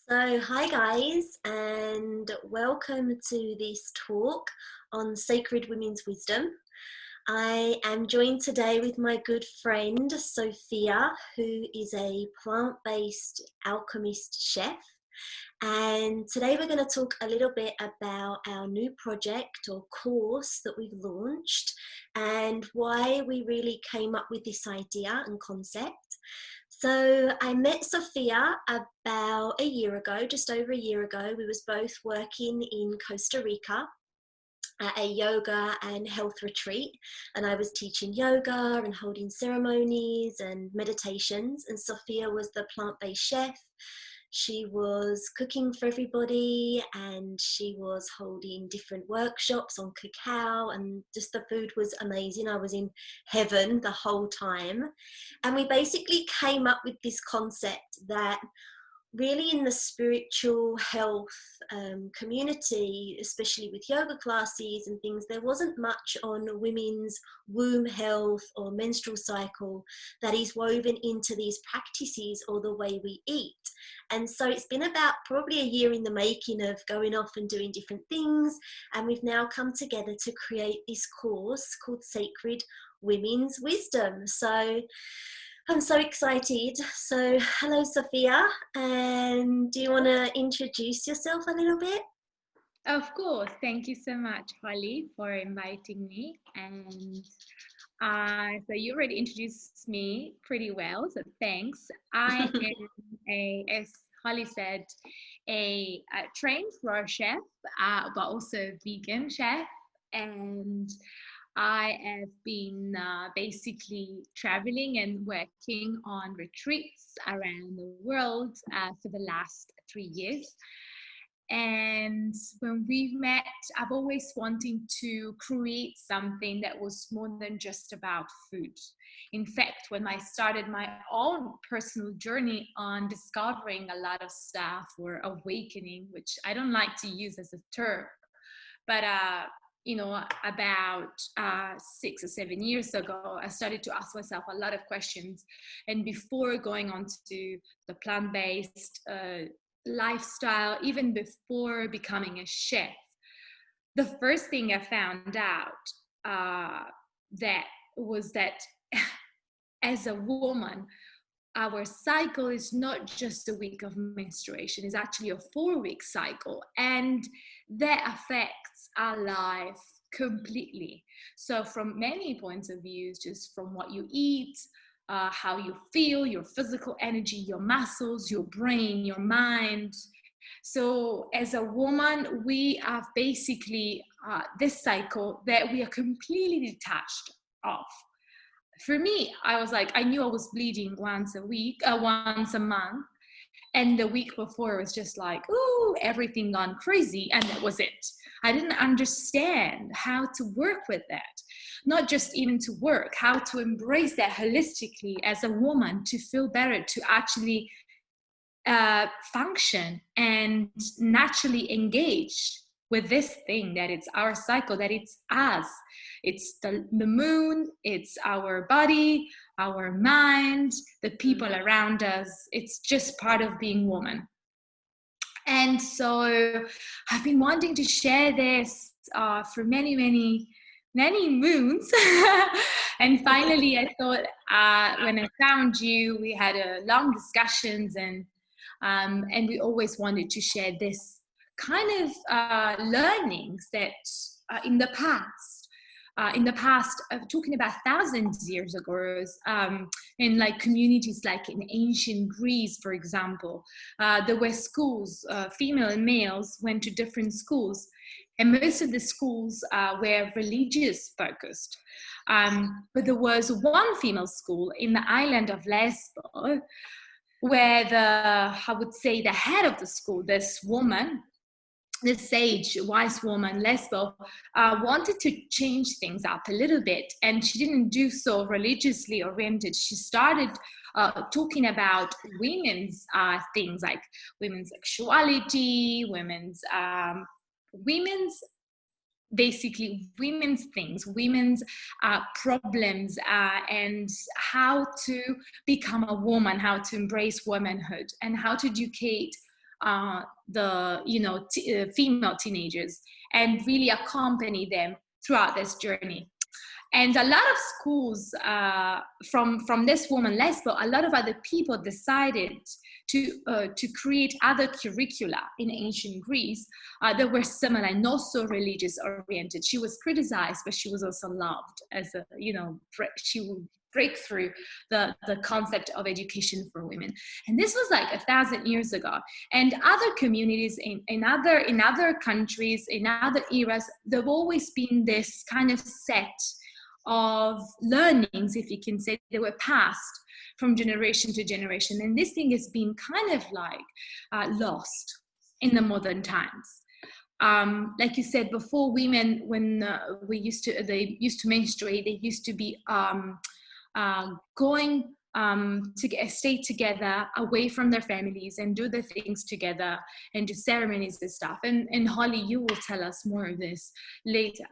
Hi guys, and welcome to this talk on sacred women's wisdom. I am joined today with my good friend Sophia, who is a plant-based alchemist chef. And today we're going to talk a little bit about our new project or course that we've launched and why we really came up with this idea and concept. So I met Sophia about a year ago, just over a year ago. We was both working in Costa Rica at a yoga and health retreat, and I was teaching yoga and holding ceremonies and meditations, and Sophia was the plant-based chef. She was cooking for everybody and she was holding different workshops on cacao, and just the food was amazing. I was in heaven the whole time. And we basically came up with this concept that really in the spiritual health community, especially with yoga classes and things, there wasn't much on women's womb health or menstrual cycle that is woven into these practices or the way we eat. And so it's been about probably a year in the making of going off and doing different things, and we've now come together to create this course called Sacred Women's Wisdom. So I'm so excited. So hello, Sophia. And do you want to introduce yourself a little bit? Of course. Thank you so much, Hollie, for inviting me. And so you already introduced me pretty well, so thanks. I am, as Hollie said, a trained raw chef, but also a vegan chef. And I have been basically traveling and working on retreats around the world for the last 3 years. And when we've met, I've always wanted to create something that was more than just about food. In fact, when I started my own personal journey on discovering a lot of stuff or awakening, which I don't like to use as a term, but about 6 or 7 years ago, I started to ask myself a lot of questions. And before going on to the plant-based lifestyle, even before becoming a chef, the first thing I found out that as a woman, our cycle is not just a week of menstruation, it's actually a 4-week cycle, and that affects our life completely. So from many points of view, just from what you eat, how you feel, your physical energy, your muscles, your brain, your mind. So as a woman, we have basically this cycle that we are completely detached of. For me, I was like, I knew I was bleeding once a month. And the week before was just like, ooh, everything gone crazy. And that was it. I didn't understand how to work with that. Not just even to work, how to embrace that holistically as a woman, to feel better, to actually function and naturally engage with this thing that it's our cycle, that it's us, it's the moon, it's our body, our mind, the people around us. It's just part of being woman. And so I've been wanting to share this for many moons. And finally I thought, when I found you, we had a long discussions, and we always wanted to share this kind of learnings that in the past, talking about thousands of years ago, in like communities like in ancient Greece, for example, there were schools, female and males went to different schools, and most of the schools were religious focused. But there was one female school in the island of Lesbos, where I would say the head of the school, this woman, this sage, wise woman, Lesbo, wanted to change things up a little bit, and she didn't do so religiously oriented. She started talking about women's things like women's sexuality, women's things, women's problems, and how to become a woman, how to embrace womanhood, and how to educate female teenagers and really accompany them throughout this journey. And a lot of schools from this woman Lesbo, a lot of other people decided to create other curricula in ancient Greece that were similar and not so religious oriented. She was criticized, but she was also loved as a, she would break through the concept of education for women. And this was like 1,000 years ago. And other communities in other countries, in other eras, there've always been this kind of set of learnings, if you can say, that were passed from generation to generation. And this thing has been kind of like lost in the modern times. Like you said before, women, when they used to menstruate, they used to be going to stay together away from their families and do the things together and do ceremonies and stuff. And Hollie, you will tell us more of this later.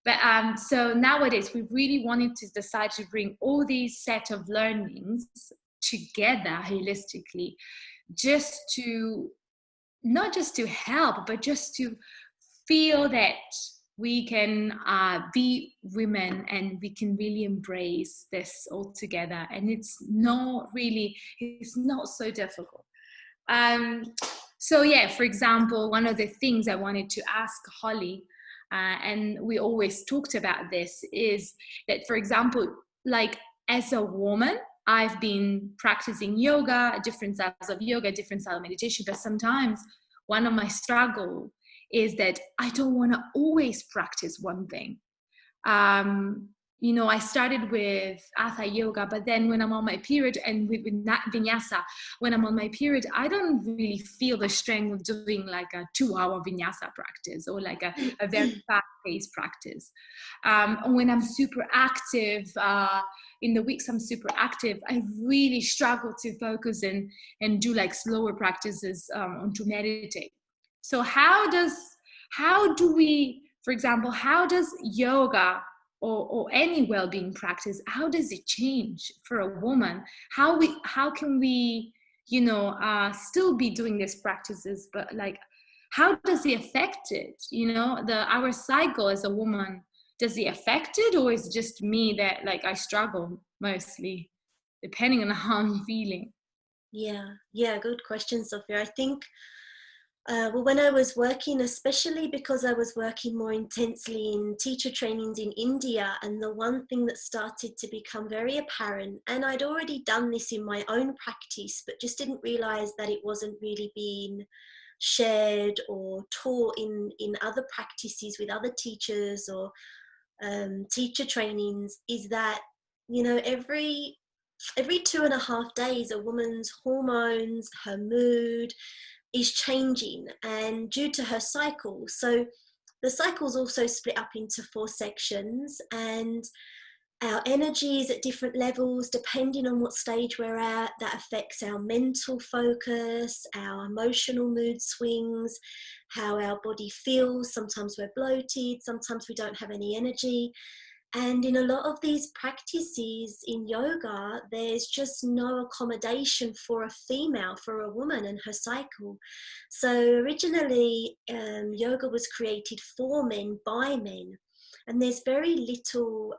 But so nowadays, we really wanted to decide to bring all these set of learnings together holistically, just to, not just to help, but just to feel that we can be women and we can really embrace this all together. And it's not so difficult. So yeah, for example, one of the things I wanted to ask Hollie, and we always talked about this, is that, for example, like as a woman, I've been practicing yoga, different styles of yoga, different style of meditation, but sometimes one of my struggle is that I don't want to always practice one thing. I started with hatha yoga, but then when I'm on my period, and with vinyasa, when I'm on my period, I don't really feel the strength of doing like a 2-hour vinyasa practice or like a very fast-paced practice. When I'm super active, in the weeks I'm super active, I really struggle to focus and do like slower practices to meditate. So how do we, for example, how does yoga or any well-being practice, how does it change for a woman? How can we, still be doing these practices, but like, how does it affect it? Our cycle as a woman, does it affect it, or is it just me that like I struggle mostly, depending on how I'm feeling? Yeah, good question, Sophia. I think when I was working, especially because I was working more intensely in teacher trainings in India, and the one thing that started to become very apparent, and I'd already done this in my own practice, but just didn't realize that it wasn't really being shared or taught in other practices with other teachers or teacher trainings, is that, every 2.5 days, a woman's hormones, her mood, is changing, and due to her cycle. So the cycle's also split up into 4 sections, and our energy is at different levels depending on what stage we're at. That affects our mental focus, our emotional mood swings, how our body feels. Sometimes we're bloated, sometimes we don't have any energy. And in a lot of these practices in yoga, there's just no accommodation for a female, for a woman and her cycle. So originally, yoga was created for men, by men. And there's very little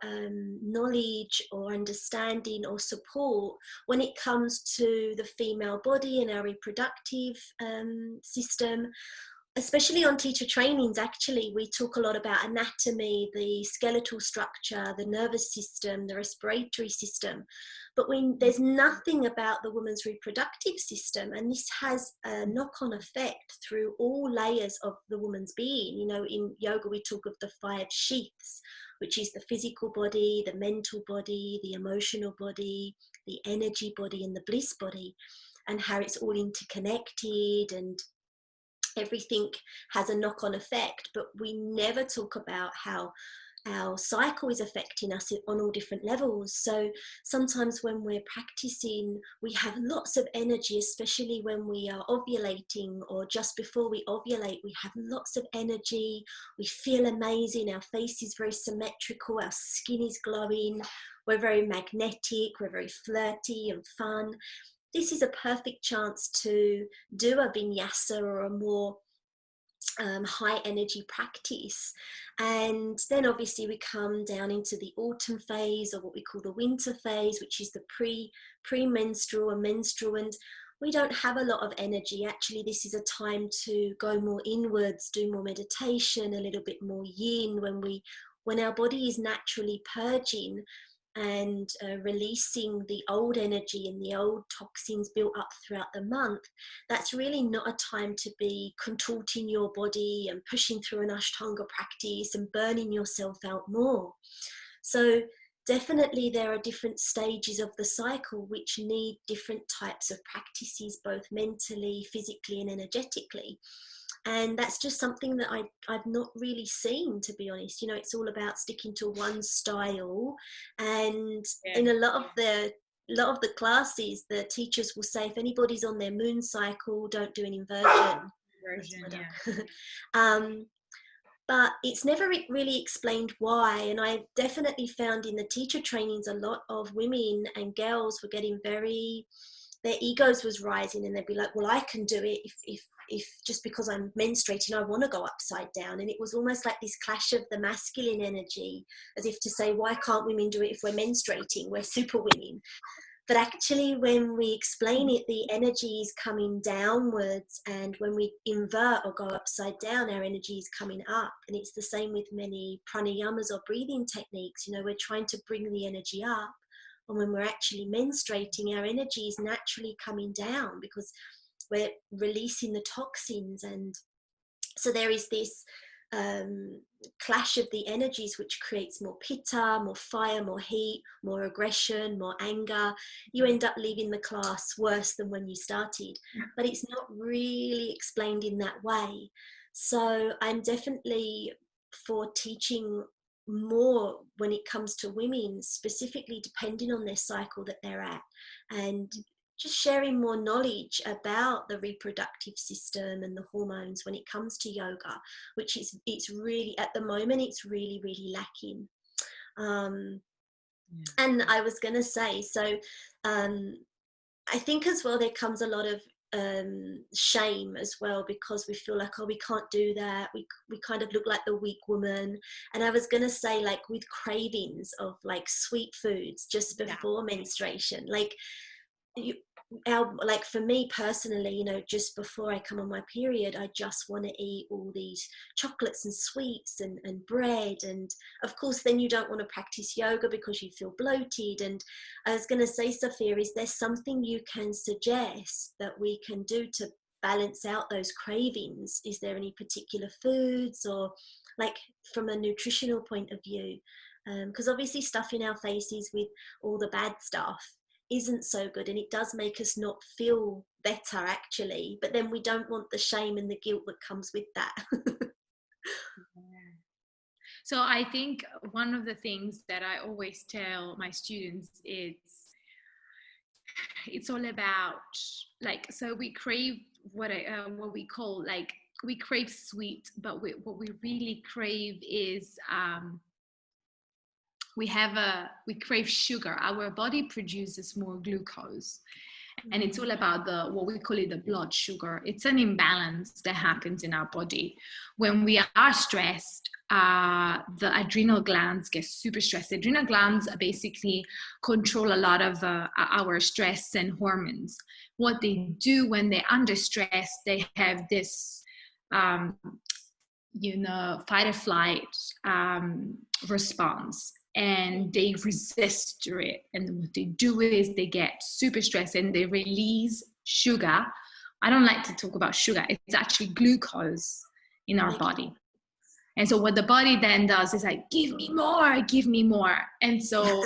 knowledge or understanding or support when it comes to the female body and our reproductive system. Especially on teacher trainings, actually, we talk a lot about anatomy, the skeletal structure, the nervous system, the respiratory system. But there's nothing about the woman's reproductive system, and this has a knock-on effect through all layers of the woman's being. In yoga, we talk of the 5 sheaths, which is the physical body, the mental body, the emotional body, the energy body, and the bliss body, and how it's all interconnected, and everything has a knock-on effect. But we never talk about how our cycle is affecting us on all different levels. So sometimes when we're practicing, we have lots of energy, especially when we are ovulating or just before we ovulate. We have lots of energy, we feel amazing, our face is very symmetrical, our skin is glowing, we're very magnetic, we're very flirty and fun. this is a perfect chance to do a vinyasa or a more high energy practice. And then obviously we come down into the autumn phase, or what we call the winter phase, which is the premenstrual and menstrual, and we don't have a lot of energy. Actually, this is a time to go more inwards, do more meditation, a little bit more yin, when our body is naturally purging and releasing the old energy and the old toxins built up throughout the month. That's really not a time to be contorting your body and pushing through an Ashtanga practice and burning yourself out more. So definitely there are different stages of the cycle which need different types of practices, both mentally, physically, and energetically. And that's just something that I've not really seen, to be honest. You know, it's all about sticking to one style. And in a lot of the classes, the teachers will say, if anybody's on their moon cycle, don't do an inversion. But it's never really explained why. And I definitely found in the teacher trainings, a lot of women and girls were getting their egos was rising, and they'd be like, well, I can do it if just because I'm menstruating, I want to go upside down. And it was almost like this clash of the masculine energy, as if to say, why can't women do it if we're menstruating? We're super women. But actually, when we explain it, the energy is coming downwards, and when we invert or go upside down, our energy is coming up. And it's the same with many pranayamas or breathing techniques. You know, we're trying to bring the energy up, and when we're actually menstruating, our energy is naturally coming down because we're releasing the toxins. And so there is this clash of the energies, which creates more pitta, more fire, more heat, more aggression, more anger. You end up leaving the class worse than when you started, but it's not really explained in that way. So I'm definitely for teaching more when it comes to women, specifically depending on their cycle that they're at, and just sharing more knowledge about the reproductive system and the hormones when it comes to yoga, which it's really, at the moment, it's really, really lacking. And I was going to say, so I think as well, there comes a lot of shame as well, because we feel like, oh, we can't do that, we kind of look like the weak woman. And I was going to say, like, with cravings of like sweet foods just before menstruation, like like for me personally, you know, just before I come on my period, I just want to eat all these chocolates and sweets and bread. And of course, then you don't want to practice yoga because you feel bloated. And I was going to say, Sophia, is there something you can suggest that we can do to balance out those cravings? Is there any particular foods, or like from a nutritional point of view? Because obviously stuffing our faces with all the bad stuff isn't so good, and it does make us not feel better actually, but then we don't want the shame and the guilt that comes with that. So I think one of the things that I always tell my students is it's all about, like, so we crave what we call, like, we crave sweet, but what we really crave is we crave sugar. Our body produces more glucose, and it's all about what we call it, the blood sugar. It's an imbalance that happens in our body when we are stressed. The adrenal glands get super stressed. The adrenal glands basically control a lot of our stress and hormones. What they do when they're under stress, they have this fight or flight response, and they resist to it. And what they do is they get super stressed and they release sugar. I don't like to talk about sugar. It's actually glucose in our body. And so what the body then does is like, give me more, give me more. And so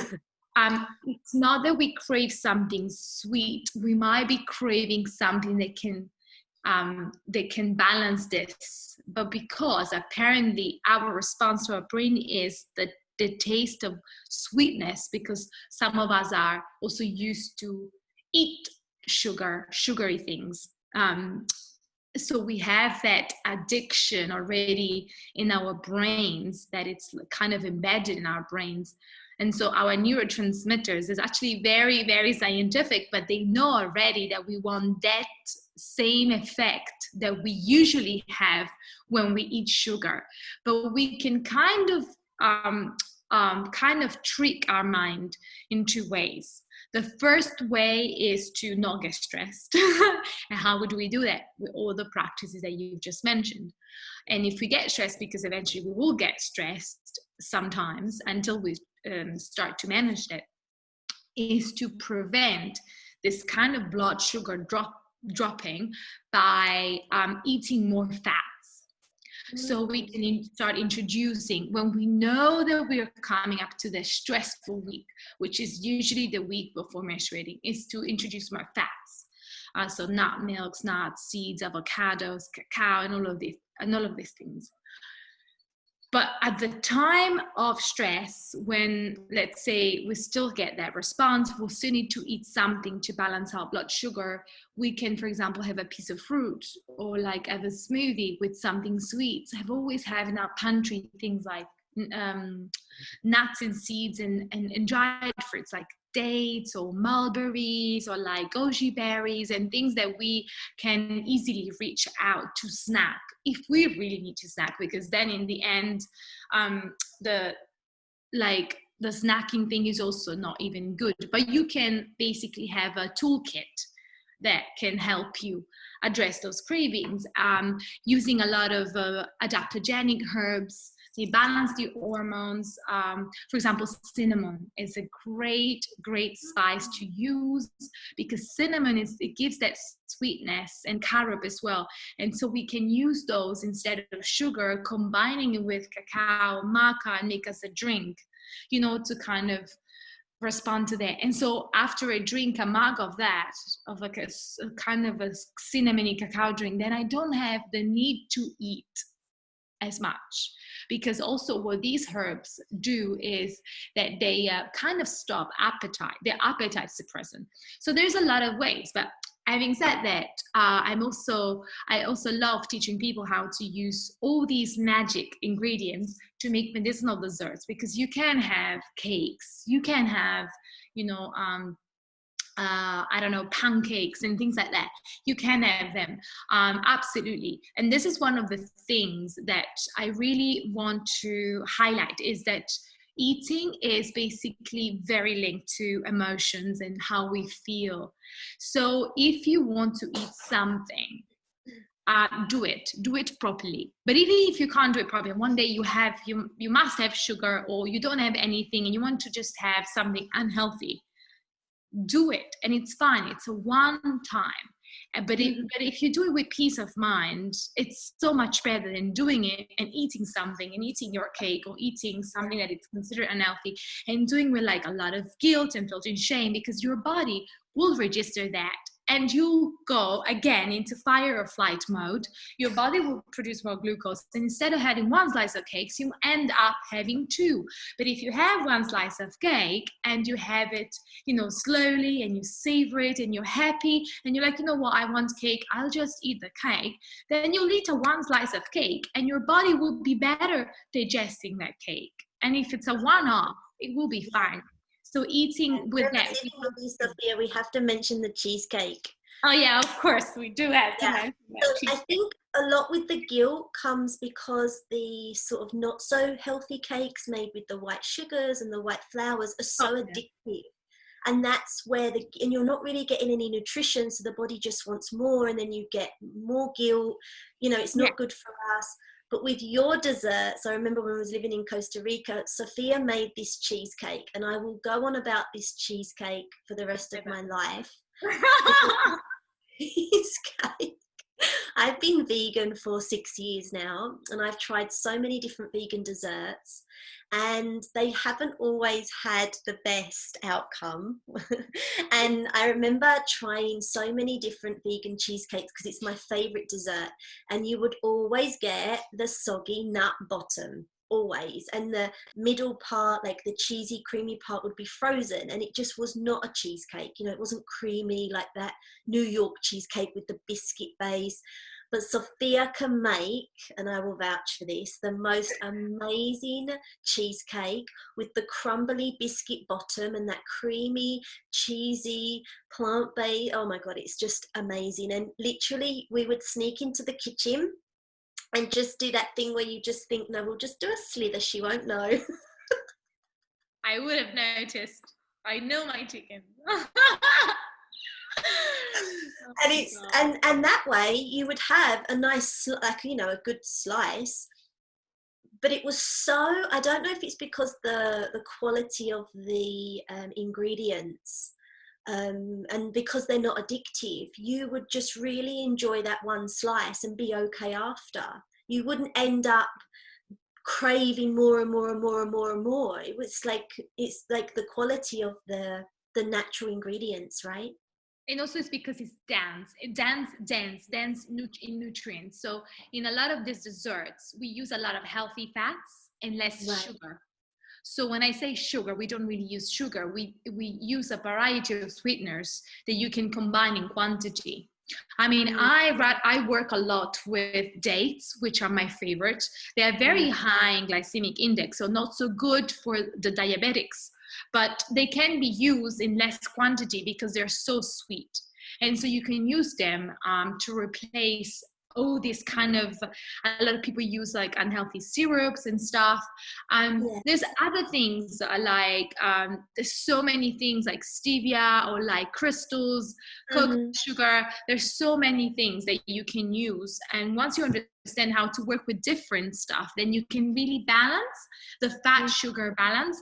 it's not that we crave something sweet. We might be craving something that can balance this. But because apparently our response to our brain is the taste of sweetness, because some of us are also used to eat sugary things. So we have that addiction already in our brains, that it's kind of embedded in our brains. And so our neurotransmitters is actually very, very scientific, but they know already that we want that same effect that we usually have when we eat sugar. But we can kind of trick our mind in two ways. The first way is to not get stressed. And how would we do that? With all the practices that you've just mentioned. And if we get stressed, because eventually we will get stressed sometimes until we start to manage that, is to prevent this kind of blood sugar dropping by eating more fats. So we can start introducing, when we know that we are coming up to the stressful week, which is usually the week before menstruating, is to introduce more fats. So nut milks, nuts, seeds, avocados, cacao, and all of these things. But at the time of stress, when, let's say, we still get that response, we'll still need to eat something to balance our blood sugar. We can, for example, have a piece of fruit, or like have a smoothie with something sweet. So I've always have in our pantry things like nuts and seeds and dried fruits like dates or mulberries or like goji berries, and things that we can easily reach out to snack if we really need to snack, because then in the end the snacking thing is also not even good. But you can basically have a toolkit that can help you address those cravings, using a lot of adaptogenic herbs. They balance the hormones. For example, cinnamon is a great spice to use, because cinnamon it gives that sweetness, and carob as well. And so we can use those instead of sugar, combining it with cacao, maca, and make us a drink, to kind of respond to that. And so after I drink a mug of that, of like a kind of a cinnamony cacao drink, then I don't have the need to eat as much, because also what these herbs do is that they kind of stop appetite. They're appetite suppressant. So there's a lot of ways. But having said that, I also love teaching people how to use all these magic ingredients to make medicinal desserts, because you can have cakes, you can have pancakes and things like that. You can have them, absolutely. And this is one of the things that I really want to highlight, is that eating is basically very linked to emotions and how we feel. So if you want to eat something, do it properly. But even if you can't do it properly, one day you must have sugar, or you don't have anything and you want to just have something unhealthy, do it, and it's fine. It's a one time. But if you do it with peace of mind, it's so much better than doing it and eating something, and eating your cake or eating something that is considered unhealthy, and doing with like a lot of guilt and felt in shame, because your body will register that, and you'll go again into fight or flight mode. Your body will produce more glucose, and instead of having one slice of cakes, you end up having two. But if you have one slice of cake and you have it, slowly, and you savor it, and you're happy, and you're like, what, I want cake, I'll just eat the cake, then you'll eat one slice of cake, and your body will be better digesting that cake. And if it's a one-off, it will be fine. So eating with that. Sophia, we have to mention the cheesecake. Oh yeah, of course we do have to mention that. So I think a lot with the guilt comes because the sort of not so healthy cakes made with the white sugars and the white flours are so addictive. And that's where and you're not really getting any nutrition, so the body just wants more, and then you get more guilt. It's not good for us. But with your desserts, I remember when I was living in Costa Rica, Sophia made this cheesecake, and I will go on about this cheesecake for the rest of my life. Cheesecake. I've been vegan for 6 years now, and I've tried so many different vegan desserts, and they haven't always had the best outcome. And I remember trying so many different vegan cheesecakes because it's my favorite dessert, and you would always get the soggy nut bottom, always, and the middle part, like the cheesy creamy part, would be frozen, and it just was not a cheesecake. It wasn't creamy like that New York cheesecake with the biscuit base. But Sophia can make, and I will vouch for this, the most amazing cheesecake with the crumbly biscuit bottom and that creamy, cheesy, plant-based. Oh my God, it's just amazing. And literally, we would sneak into the kitchen and just do that thing where you just think, no, we'll just do a slither, she won't know. I would have noticed. I know my chicken. And it's and that way you would have a nice, like, you know, a good slice. But it was so, I don't know if it's because the quality of the ingredients, and because they're not addictive, you would just really enjoy that one slice and be okay after. You wouldn't end up craving more and more and more and more and more. It's like the quality of the natural ingredients, right? And also it's because it's dense in nutrients. So in a lot of these desserts, we use a lot of healthy fats and less sugar. So when I say sugar, we don't really use sugar. We use a variety of sweeteners that you can combine in quantity. I mean, I work a lot with dates, which are my favorite. They are very high in glycemic index, so not so good for the diabetics, but they can be used in less quantity because they're so sweet. And so you can use them to replace this kind of, a lot of people use like unhealthy syrups and stuff. There's other things like there's so many things like stevia or like crystals, coconut sugar. There's so many things that you can use, and once you understand how to work with different stuff, then you can really balance the fat sugar balance.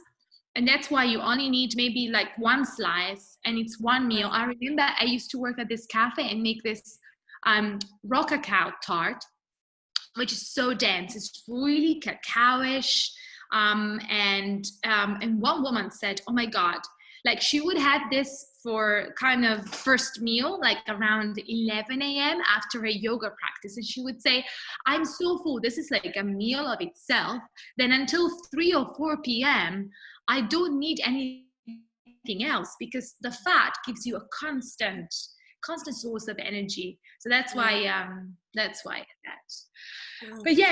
And that's why you only need maybe like one slice, and it's one meal. I remember I used to work at this cafe and make this raw cacao tart, which is so dense. It's really cacao-ish. And one woman said, oh my God, like she would have this for kind of first meal, like around 11 a.m. after a yoga practice. And she would say, I'm so full. This is like a meal of itself. Then until 3 or 4 p.m., I don't need anything else because the fat gives you a constant source of energy. So that's why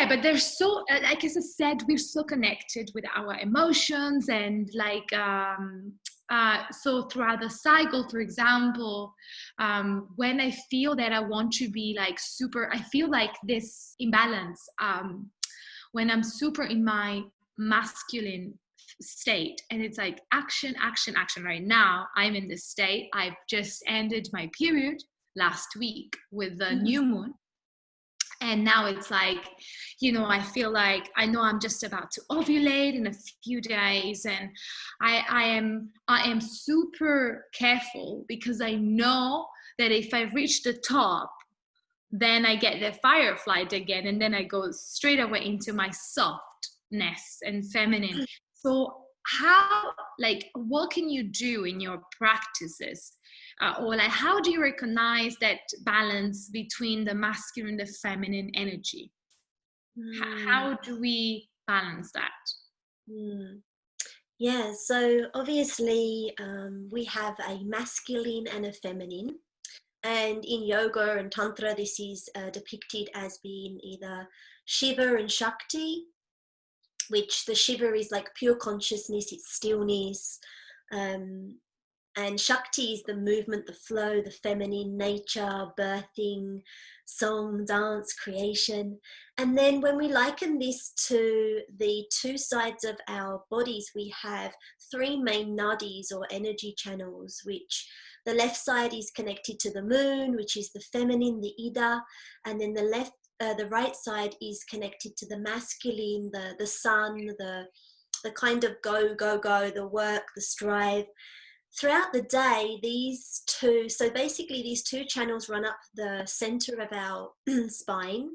but they're so, like I said, we're so connected with our emotions, and like so throughout the cycle, for example, when I feel that I want to be like super, I feel like this imbalance when I'm super in my masculine state, and it's like action right now. I'm in this state. I've just ended my period last week with the new moon, and now it's like, you know, I feel like I know I'm just about to ovulate in a few days, and I am super careful because I know that if I reach the top, then I get the firefly again, and then I go straight away into my softness and feminine. So how, like, what can you do in your practices? Or like, how do you recognize that balance between the masculine and the feminine energy? How do we balance that? Yeah, so obviously we have a masculine and a feminine. And in yoga and Tantra, this is depicted as being either Shiva and Shakti, which the Shiva is like pure consciousness, it's stillness. And Shakti is the movement, the flow, the feminine nature, birthing, song, dance, creation. And then when we liken this to the two sides of our bodies, we have 3 main nadis or energy channels, which the left side is connected to the moon, which is the feminine, the Ida, and then the right side is connected to the masculine, the sun, the kind of go, the work, the strive. Throughout the day, these two channels run up the center of our spine,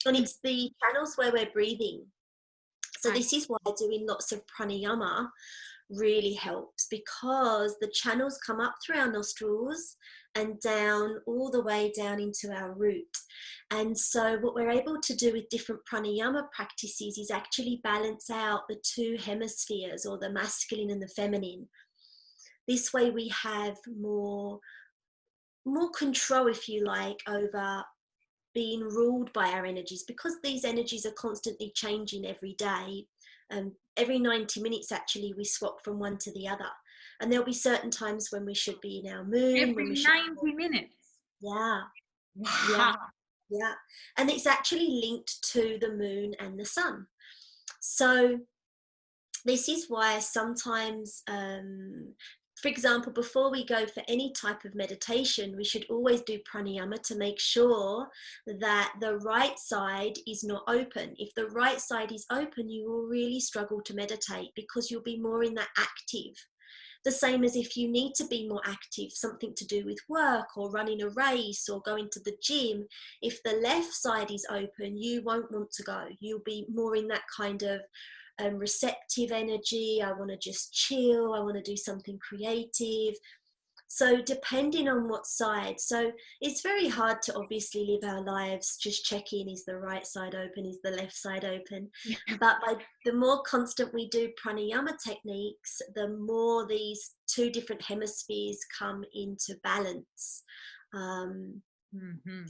and it's the channels where we're breathing. So this is why doing lots of pranayama really helps, because the channels come up through our nostrils and down, all the way down into our root. And so what we're able to do with different pranayama practices is actually balance out the 2 hemispheres, or the masculine and the feminine. This way we have more control, if you like, over being ruled by our energies, because these energies are constantly changing every day. Every 90 minutes, actually, we swap from one to the other. And there'll be certain times when we should be in our moon, when we Every should. 90 minutes. Yeah, yeah, Wow. yeah. And it's actually linked to the moon and the sun. So this is why sometimes, for example, before we go for any type of meditation, we should always do pranayama to make sure that the right side is not open. If the right side is open, you will really struggle to meditate, because you'll be more in that active. The same as if you need to be more active, something to do with work or running a race or going to the gym, if the left side is open, you won't want to go. You'll be more in that kind of receptive energy. I want to just chill. I want to do something creative. So depending on what side, so it's very hard to obviously live our lives just checking, is the right side open, is the left side open? Yeah. But the more constant we do pranayama techniques, the more these two different hemispheres come into balance. Mm-hmm.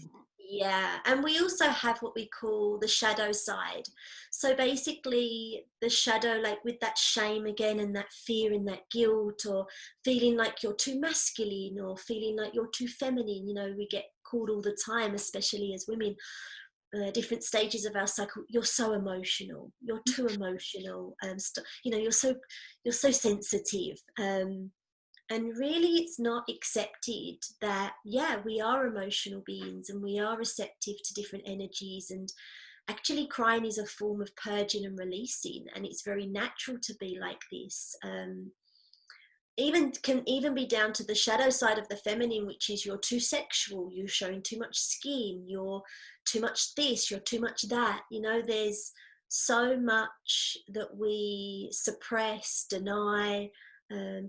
Yeah, and we also have what we call the shadow side. So basically, the shadow, like with that shame again, and that fear and that guilt, or feeling like you're too masculine or feeling like you're too feminine. You know, we get called all the time, especially as women, different stages of our cycle. You're so emotional. You're too emotional. You know, you're so sensitive. And really, it's not accepted that, yeah, we are emotional beings and we are receptive to different energies. And actually, crying is a form of purging and releasing, and it's very natural to be like this. Can even be down to the shadow side of the feminine, which is you're too sexual, you're showing too much skin, you're too much this, you're too much that. You know, there's so much that we suppress, deny,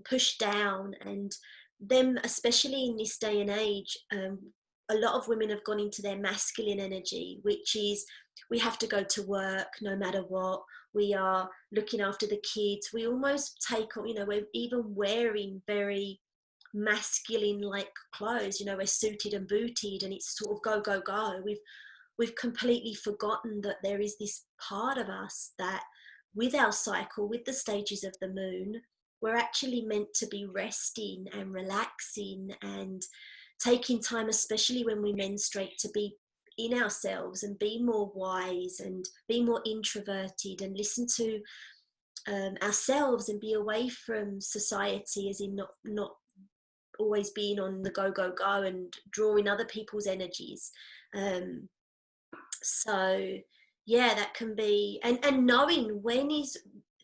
push down. And them, especially in this day and age, a lot of women have gone into their masculine energy, which is we have to go to work no matter what. We are looking after the kids. We almost take on, you know, we're even wearing very masculine like clothes. You know, we're suited and booted, and it's sort of go go go. We've completely forgotten that there is this part of us that, with our cycle, with the stages of the moon, we're actually meant to be resting and relaxing and taking time, especially when we menstruate, to be in ourselves and be more wise and be more introverted and listen to ourselves and be away from society, as in not always being on the go go go and drawing other people's energies. So yeah, that can be, and knowing when is,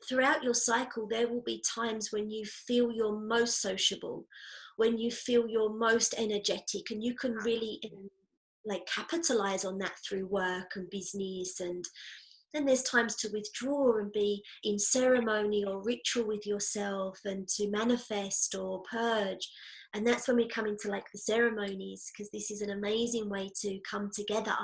throughout your cycle, there will be times when you feel you're most sociable, when you feel you're most energetic, and you can really like capitalize on that through work and business. And then there's times to withdraw and be in ceremony or ritual with yourself and to manifest or purge. And that's when we come into like the ceremonies, because this is an amazing way to come together,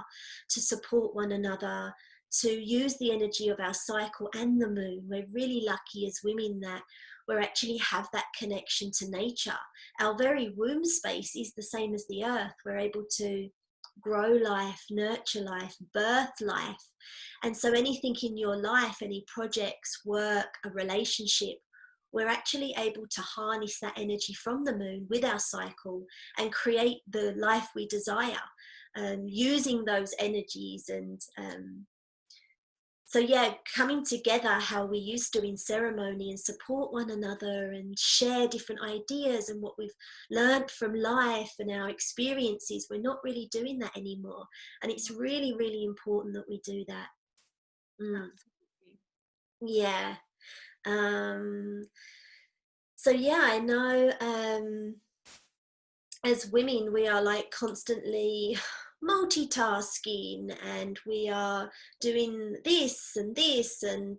to support one another, to use the energy of our cycle and the moon. We're really lucky as women that we actually have that connection to nature. Our very womb space is the same as the earth. We're able to grow life, nurture life, birth life. And so anything in your life, any projects, work, a relationship, we're actually able to harness that energy from the moon with our cycle and create the life we desire, using those energies. And so yeah, coming together how we used to in ceremony, and support one another and share different ideas and what we've learned from life and our experiences. We're not really doing that anymore, and it's really, really important that we do that. Yeah. So yeah, I know, as women, we are like constantly multitasking, and we are doing this and this. And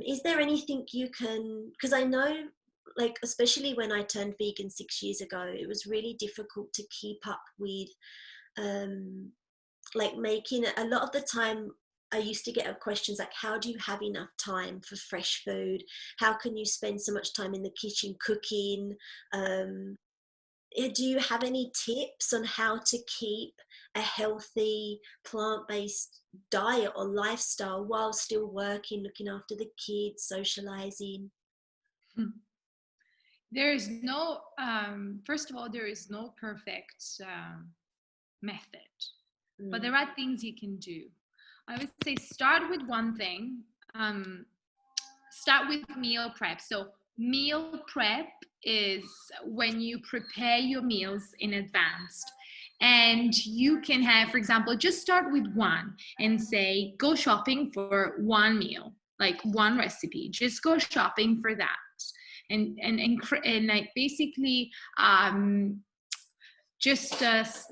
is there anything you can, because I know, like, especially when I turned vegan 6 years ago, it was really difficult to keep up with, like, making a lot of the time. I used to get questions like, how do you have enough time for fresh food? How can you spend so much time in the kitchen cooking? do you have any tips on how to keep a healthy plant-based diet or lifestyle while still working, looking after the kids, socializing? There is no, first of all, there is no perfect method, but there are things you can do. I would say start with one thing. Start with meal prep. So meal prep is when you prepare your meals in advance, and you can have, for example, just start with one and say, go shopping for one meal, like one recipe, just go shopping for that. And like basically just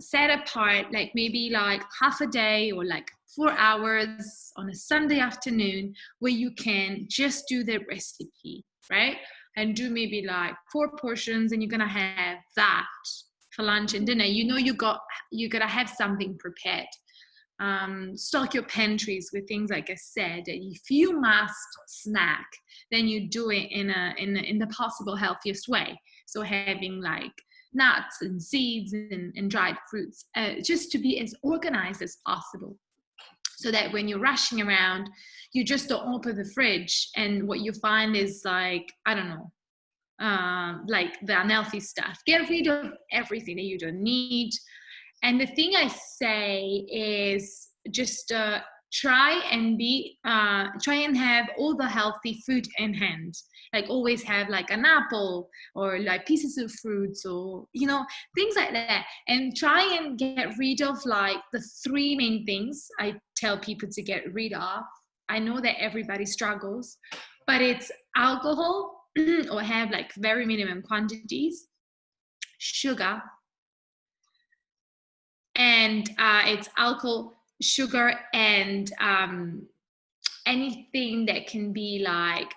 set apart like maybe like half a day or like 4 hours on a Sunday afternoon where you can just do the recipe, right? And do maybe like 4 portions, and you're gonna have that for lunch and dinner. You know, you gotta have something prepared. Stock your pantries with things, like I said. If you must snack, then you do it in the possible healthiest way. So having like nuts and seeds and dried fruits, just to be as organized as possible, so that when you're rushing around, you just don't open the fridge and what you find is like, I don't know, like the unhealthy stuff. Get rid of everything that you don't need. And the thing I say is just try and have all the healthy food in hand. Like always have like an apple or like pieces of fruits, or, you know, things like that. And try and get rid of like the 3 main things I tell people to get rid of. I know that everybody struggles, but it's alcohol or have like very minimum quantities, sugar, and it's alcohol, sugar, and anything that can be like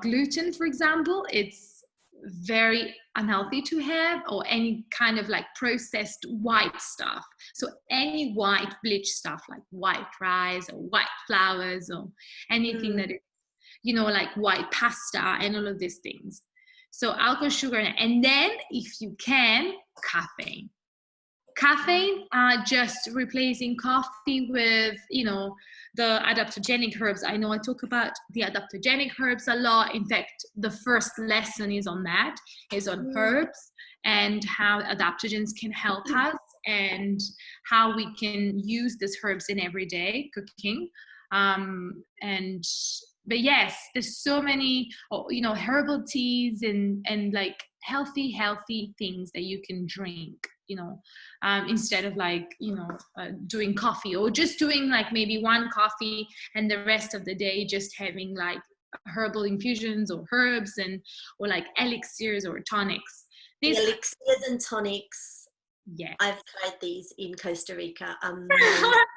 gluten, for example. It's very unhealthy to have, or any kind of like processed white stuff. So any white bleach stuff like white rice or white flours or anything that is, you know, like white pasta and all of these things. So alcohol, sugar, and then if you can, caffeine. Just replacing coffee with, you know, the adaptogenic herbs. I know I talk about the adaptogenic herbs a lot. In fact, the first lesson is on herbs and how adaptogens can help us, and how we can use these herbs in everyday cooking. But yes, there's so many, you know, herbal teas and like healthy things that you can drink, you know, instead of like, you know, doing coffee, or just doing like maybe 1 coffee and the rest of the day just having like herbal infusions or herbs, or like elixirs or tonics. The elixirs and tonics. Yeah, I've tried these in Costa Rica.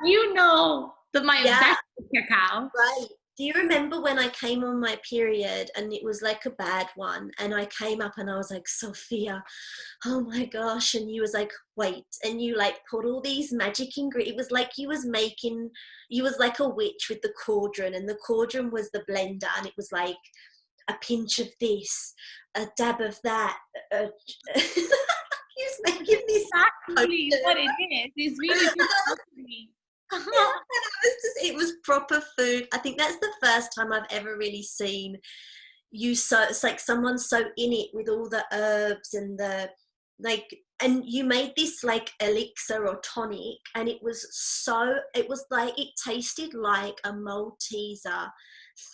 you know, my obsession with cacao. Right. Do you remember when I came on my period and it was like a bad one, and I came up and I was like, Sophia, oh my gosh, and you was like, wait, and you like put all these magic ingredients. It was like you was like a witch with the cauldron, and the cauldron was the blender, and it was like a pinch of this, a dab of that. He's making this exactly what it is. It's really good. It was proper food. I think that's the first time I've ever really seen you it's like someone so in it with all the herbs and the like, and you made this like elixir or tonic, and it was like it tasted like a Malteser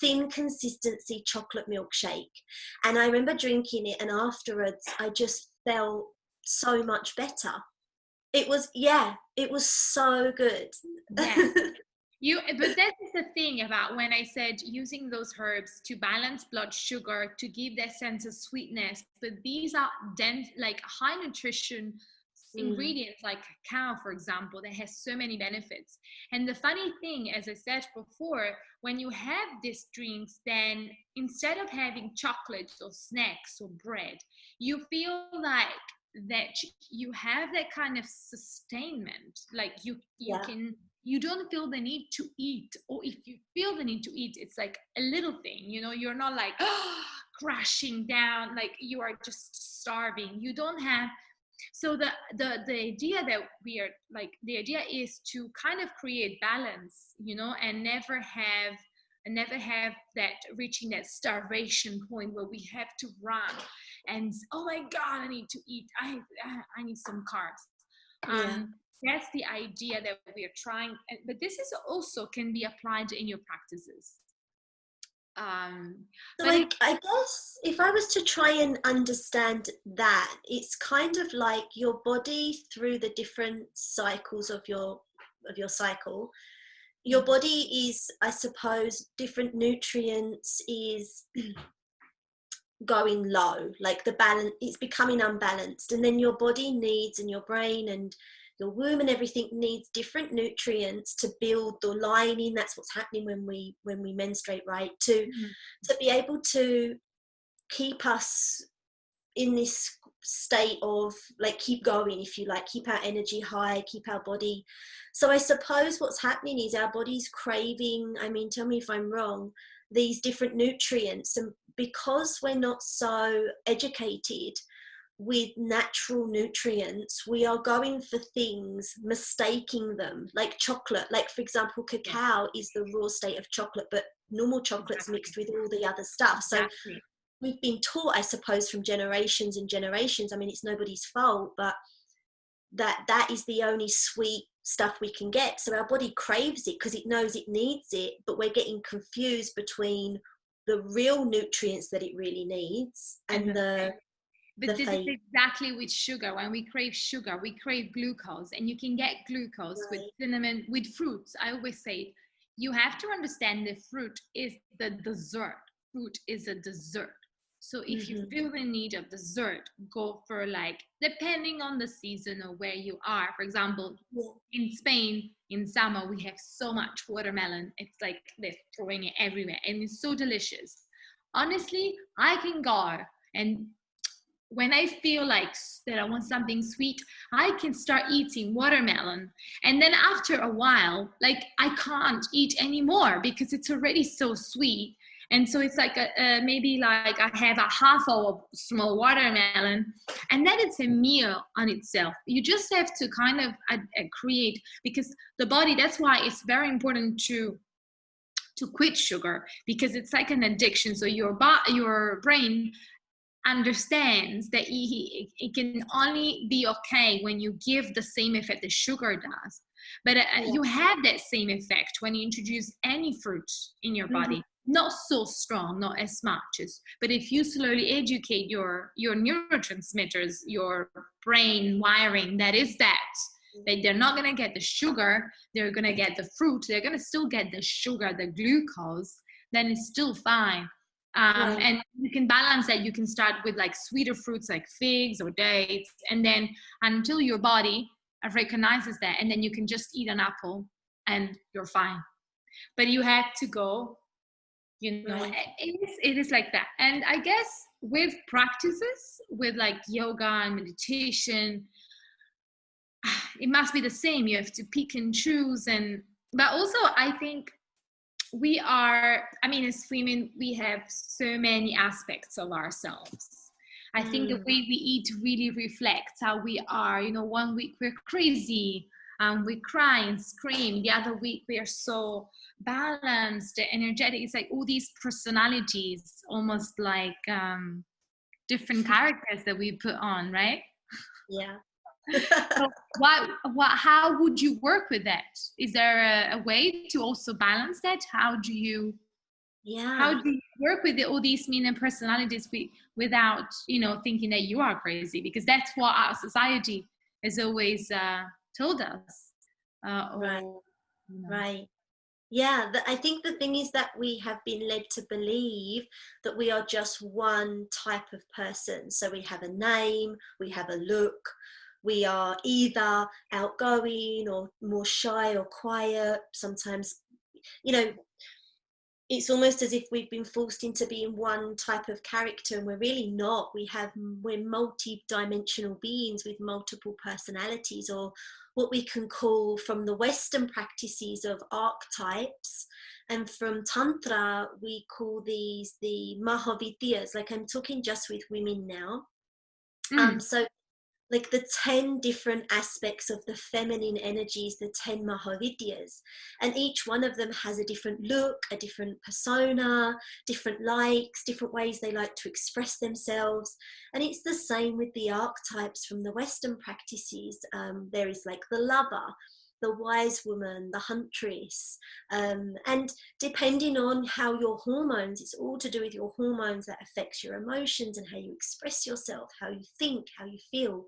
thin consistency chocolate milkshake. And I remember drinking it, and afterwards I just felt so much better. It was so good. Yeah. But that is the thing about when I said using those herbs to balance blood sugar, to give that sense of sweetness. But these are dense, like high nutrition ingredients, like cacao, for example, that has so many benefits. And the funny thing, as I said before, when you have these drinks, then instead of having chocolates or snacks or bread, you feel like that you have that kind of sustainment, like you don't feel the need to eat, or if you feel the need to eat, it's like a little thing, you know, you're not like crashing down, like you are just starving. You don't have So the idea that we are like, the idea is to kind of create balance, you know, and never have that reaching that starvation point where we have to run and, oh my God, I need to eat, I need some carbs. Yeah. That's the idea that we are trying, but this is also can be applied in your practices. So But I guess if I was to try and understand that, it's kind of like your body through the different cycles of your cycle. Your body is, I suppose, different nutrients is going low, like the balance, it's becoming unbalanced, and then your body needs, and your brain and your womb and everything needs different nutrients to build the lining. That's what's happening when we menstruate, right? To be able to keep us in this state of like, keep going, if you like, keep our energy high, keep our body. So I suppose what's happening is our body's craving, I mean, tell me if I'm wrong, these different nutrients. And because we're not so educated with natural nutrients, we are going for things, mistaking them, like chocolate. Like, for example, cacao is the raw state of chocolate, but normal chocolate's mixed with all the other stuff. So we've been taught, I suppose, from generations and generations, I mean, it's nobody's fault, but that is the only sweet stuff we can get. So our body craves it because it knows it needs it, but we're getting confused between the real nutrients that it really needs and but this is exactly with sugar. When we crave sugar, we crave glucose, and you can get glucose with cinnamon, with fruits. I always say, you have to understand the fruit is the dessert. Fruit is a dessert. So if you feel the need of dessert, go for, like, depending on the season or where you are. For example, in Spain, in summer, we have so much watermelon. It's like they're throwing it everywhere, and it's so delicious. Honestly, I can go, and when I feel like that I want something sweet, I can start eating watermelon. And then after a while, like, I can't eat anymore because it's already so sweet. And so it's like maybe like I have a half of small watermelon, and then it's a meal on itself. You just have to kind of create, because the body, that's why it's very important to quit sugar, because it's like an addiction. So your brain understands that it can only be okay when you give the same effect the sugar does. But you have that same effect when you introduce any fruit in your body. Not so strong, not as much as, but if you slowly educate your neurotransmitters, your brain wiring, that they're not going to get the sugar, they're going to get the fruit, they're going to still get the sugar, the glucose, then it's still fine. And you can balance that. You can start with like sweeter fruits like figs or dates, and then until your body recognizes that, and then you can just eat an apple and you're fine. But you have to go, it is like that. And I guess with practices, with like yoga and meditation, it must be the same. You have to pick and choose. But also I think we are, I mean, as women, we have so many aspects of ourselves. I think the way we eat really reflects how we are. You know, one week we're crazy, we cry and scream. The other week we are so balanced, energetic. It's like all these personalities, almost like different characters that we put on, right? Yeah. So how would you work with that? Is there a way to also balance that? How do you work with all these mean personalities without thinking that you are crazy? Because that's what our society has always told us. Right. Yeah, I think the thing is that we have been led to believe that we are just one type of person. So we have a name, we have a look, we are either outgoing or more shy or quiet. Sometimes, it's almost as if we've been forced into being one type of character, and we're really not. We're multi-dimensional beings with multiple personalities, or what we can call, from the Western practices of archetypes, and from Tantra, we call these the Mahavidyas. Like, I'm talking just with women now. So like the 10 different aspects of the feminine energies, the 10 Mahavidyas. And each one of them has a different look, a different persona, different likes, different ways they like to express themselves. And it's the same with the archetypes from the Western practices. There is like the lover, the wise woman, the huntress, and depending on how your hormones, it's all to do with your hormones that affects your emotions and how you express yourself, how you think, how you feel.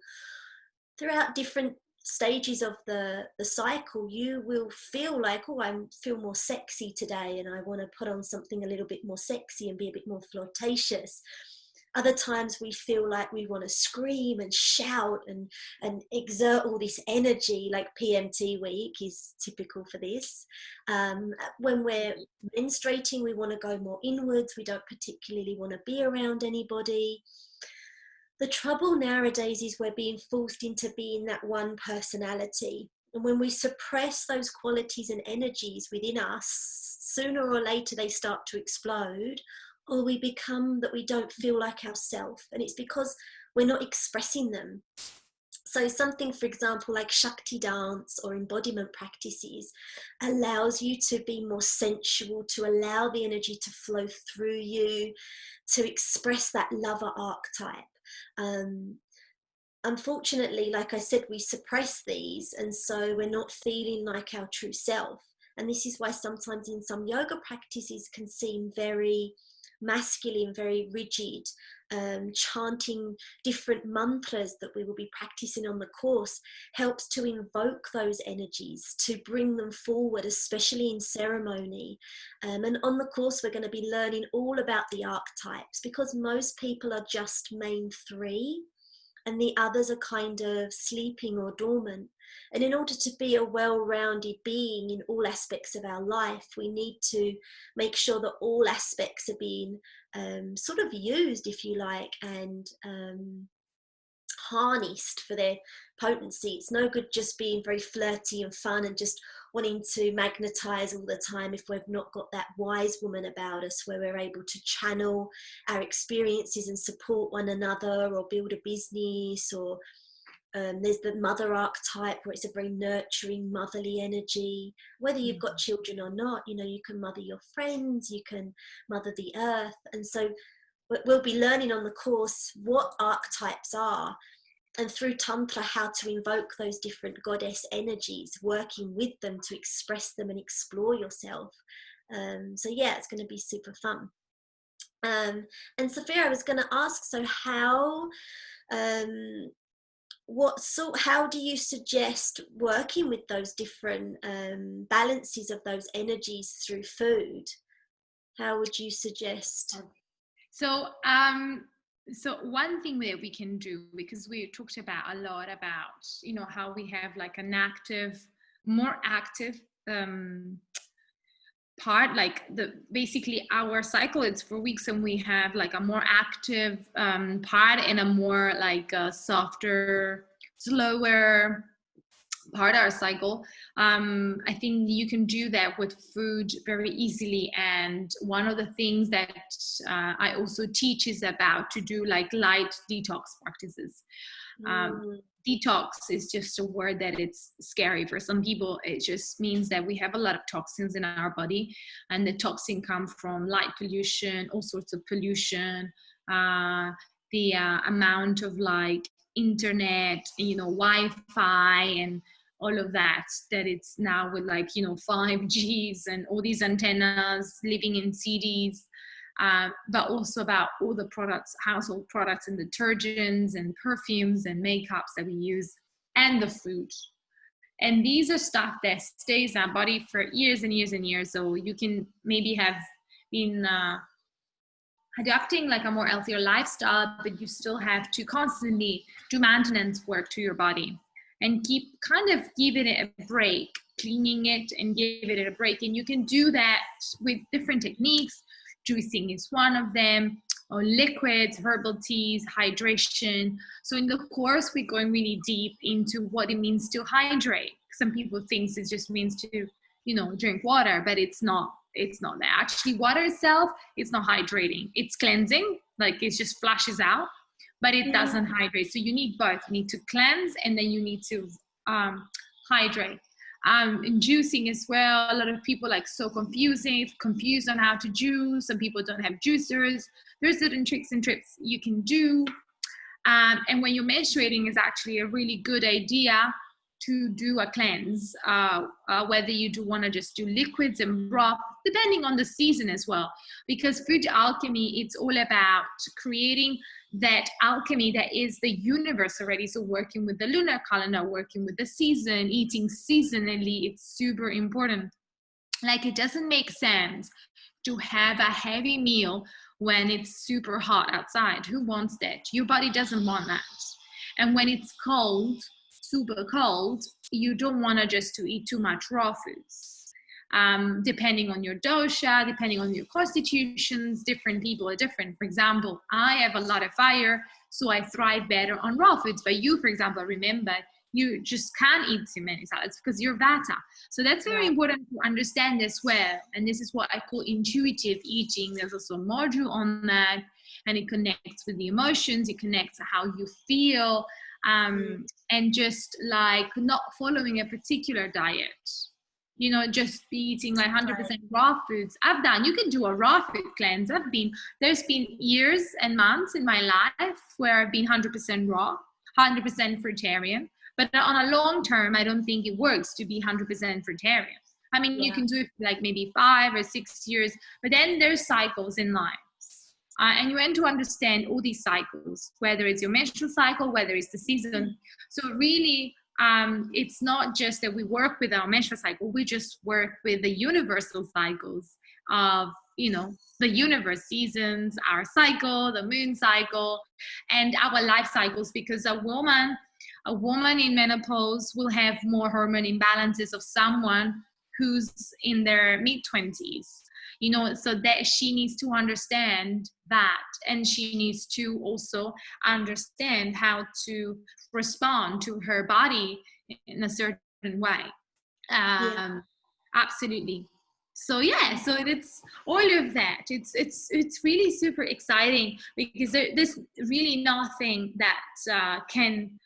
Throughout different stages of the cycle, you will feel like, oh, I feel more sexy today and I want to put on something a little bit more sexy and be a bit more flirtatious. Other times we feel like we want to scream and shout and exert all this energy, like PMT week is typical for this. When we're menstruating, we want to go more inwards. We don't particularly want to be around anybody. The trouble nowadays is we're being forced into being that one personality. And when we suppress those qualities and energies within us, sooner or later they start to explode, or we become that we don't feel like ourselves, and it's because we're not expressing them. So something, for example, like Shakti dance or embodiment practices allows you to be more sensual, to allow the energy to flow through you, to express that lover archetype. Unfortunately, like I said, we suppress these, and so we're not feeling like our true self. And this is why sometimes in some yoga practices can seem very masculine, very rigid. Chanting different mantras that we will be practicing on the course helps to invoke those energies, to bring them forward, especially in ceremony. And on the course, we're going to be learning all about the archetypes, because most people are just main 3 and the others are kind of sleeping or dormant. And in order to be a well-rounded being in all aspects of our life, we need to make sure that all aspects are being sort of used, if you like, and harnessed for their potency. It's no good just being very flirty and fun and just wanting to magnetize all the time if we've not got that wise woman about us, where we're able to channel our experiences and support one another, or build a business, or there's the mother archetype, where it's a very nurturing, motherly energy. Whether you've got children or not, you know, you can mother your friends, you can mother the earth. And so we'll be learning on the course what archetypes are, and through Tantra, how to invoke those different goddess energies, working with them to express them and explore yourself. So yeah, it's going to be super fun. And Sophia, I was going to ask, so how do you suggest working with those different balances of those energies through food? How would you suggest? So one thing that we can do, because we talked about a lot about, you know, how we have like an active, more active part, like basically our cycle, it's 4 weeks, and we have like a more active part and a more like a softer, slower part of our cycle. I think you can do that with food very easily. And one of the things that I also teach is about to do like light detox practices. Detox is just a word that it's scary for some people. It just means that we have a lot of toxins in our body, and the toxin come from light pollution, all sorts of pollution, the amount of like internet, you know, Wi-Fi and all of that it's now with like, you know, 5Gs and all these antennas living in cities, but also about all the products, household products and detergents and perfumes and makeups that we use, and the food. And these are stuff that stays in our body for years and years and years. So you can maybe have been adapting like a more healthier lifestyle, but you still have to constantly do maintenance work to your body and keep kind of giving it a break, cleaning it and give it a break. And you can do that with different techniques. Juicing is one of them, or liquids, herbal teas, hydration. So in the course, we're going really deep into what it means to hydrate. Some people think it just means to, you know, drink water, but it's not that. Actually, water itself, it's not hydrating. It's cleansing, like it just flushes out. but it doesn't hydrate. So you need both. You need to cleanse, and then you need to hydrate. And juicing as well. A lot of people confused on how to juice. Some people don't have juicers. There's certain tricks and tips you can do. And when you're menstruating, is actually a really good idea to do a cleanse, whether you do want to just do liquids and broth, depending on the season as well. Because food alchemy, it's all about creating that alchemy that is the universe already. So working with the lunar calendar, working with the season, eating seasonally, it's super important. Like, it doesn't make sense to have a heavy meal when it's super hot outside. Who wants that? Your body doesn't want that. And when it's cold, super cold, you don't want to just to eat too much raw foods. Depending on your dosha, depending on your constitutions, different people are different. For example, I have a lot of fire, so I thrive better on raw foods. But you, for example, remember, you just can't eat too many salads because you're vata. So that's very important to understand as well. And this is what I call intuitive eating. There's also a module on that, and it connects with the emotions, it connects to how you feel, and just like not following a particular diet. You know, just be eating like 100% raw foods. You can do a raw food cleanse. There's been years and months in my life where I've been 100% raw, 100% fruitarian. But on a long term, I don't think it works to be 100% fruitarian. I mean, you can do it for like maybe 5 or 6 years, but then there's cycles in life. And you want to understand all these cycles, whether it's your menstrual cycle, whether it's the season. So really, it's not just that we work with our menstrual cycle, we just work with the universal cycles of, you know, the universe, seasons, our cycle, the moon cycle, and our life cycles. Because a woman in menopause will have more hormone imbalances of someone who's in their mid-20s, you know, so that she needs to understand that, and she needs to also understand how to respond to her body in a certain way. Absolutely. So so it's all of that. It's really super exciting, because there's really nothing that can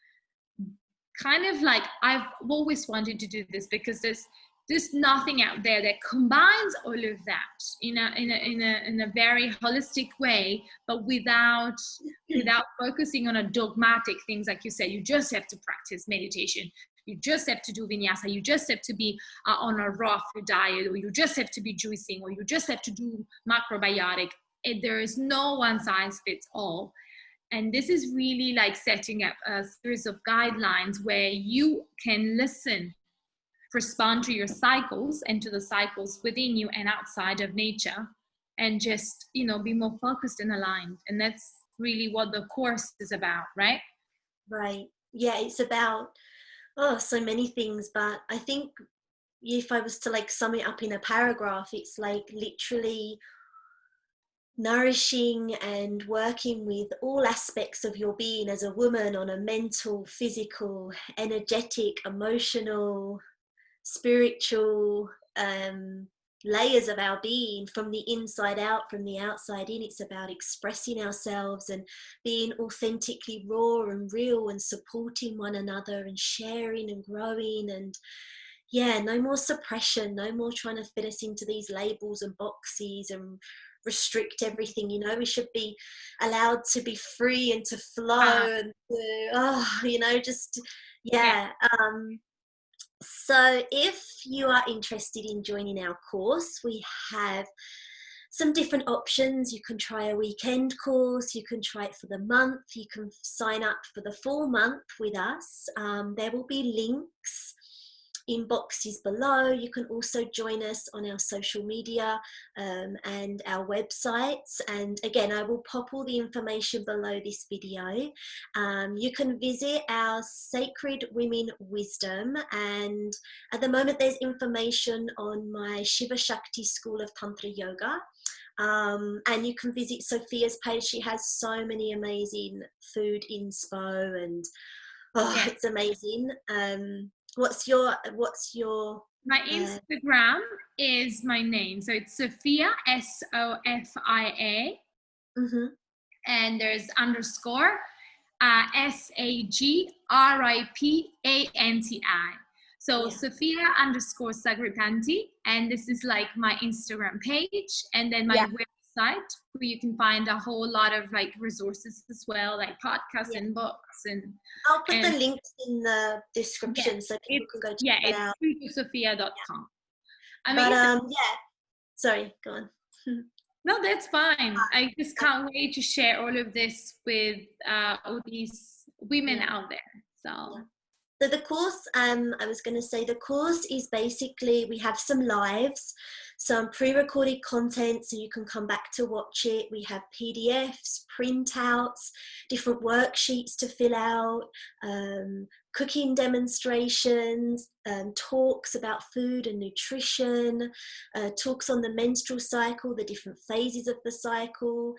kind of like, I've always wanted to do this, because there's nothing out there that combines all of that in a very holistic way, but without focusing on a dogmatic things. Like you said, you just have to practice meditation, you just have to do vinyasa, you just have to be on a raw food diet, or you just have to be juicing, or you just have to do macrobiotic. There is no one size fits all. And this is really like setting up a series of guidelines where you can listen, respond to your cycles and to the cycles within you and outside of nature, and just, you know, be more focused and aligned. And that's really what the course is about, right? Right. Yeah, it's about so many things, but I think if I was to like sum it up in a paragraph, it's like literally nourishing and working with all aspects of your being as a woman on a mental, physical, energetic, emotional, spiritual layers of our being, from the inside out, from the outside in. It's about expressing ourselves and being authentically raw and real, and supporting one another and sharing and growing. And no more suppression, no more trying to fit us into these labels and boxes and restrict everything. You know, we should be allowed to be free and to flow and so if you are interested in joining our course, we have some different options. You can try a weekend course, you can try it for the month, you can sign up for the full month with us. There will be links in boxes below. You can also join us on our social media and our websites. And again, I will pop all the information below this video. You can visit our Sacred Women Wisdom, and at the moment there's information on my Shiva Shakti School of Tantra Yoga. And you can visit Sophia's page. She has so many amazing food inspo, and it's amazing. What's your my Instagram is my name, so it's Sophia, Sofia, and there's underscore, SAGRIPANTI. So Yeah. Sophia_Sagripanti, and this is like my Instagram page, and then my website where you can find a whole lot of like resources as well, like podcasts and books and. I'll put the links in the description so people can go check that out. It's foodofsophia.com. But sorry, go on. No, that's fine. I just can't wait to share all of this with all these women out there. So the course, I was going to say, the course is basically, we have some lives, some pre-recorded content so you can come back to watch it. We have PDFs, printouts, different worksheets to fill out, cooking demonstrations, talks about food and nutrition, talks on the menstrual cycle, the different phases of the cycle,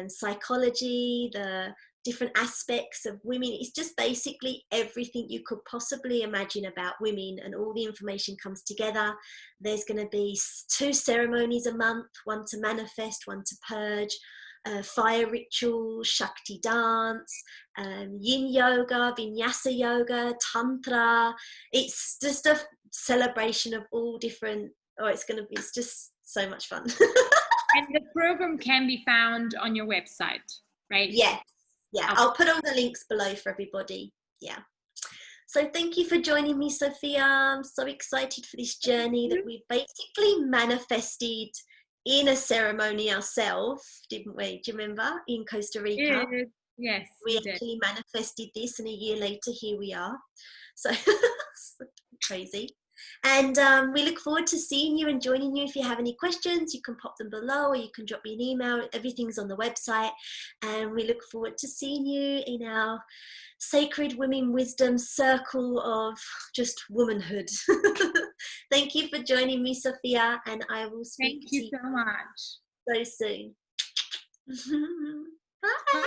psychology, the different aspects of women. It's just basically everything you could possibly imagine about women, and all the information comes together. There's going to be 2 ceremonies a month, one to manifest, one to purge, fire ritual, shakti dance, yin yoga, vinyasa yoga, tantra. It's just a celebration of all different, it's just so much fun. And the program can be found on your website, right? Yeah. Yeah, I'll put all the links below for everybody. Yeah. So thank you for joining me, Sophia. I'm so excited for this journey that we basically manifested in a ceremony ourselves, didn't we? Do you remember? In Costa Rica. Yes. We actually manifested this, and a year later, here we are. So crazy. And we look forward to seeing you and joining you. If you have any questions, you can pop them below, or you can drop me an email. Everything's on the website. And we look forward to seeing you in our Sacred Women Wisdom circle of just womanhood. Thank you for joining me, Sophia, and I will speak to you so much. so soon. Bye.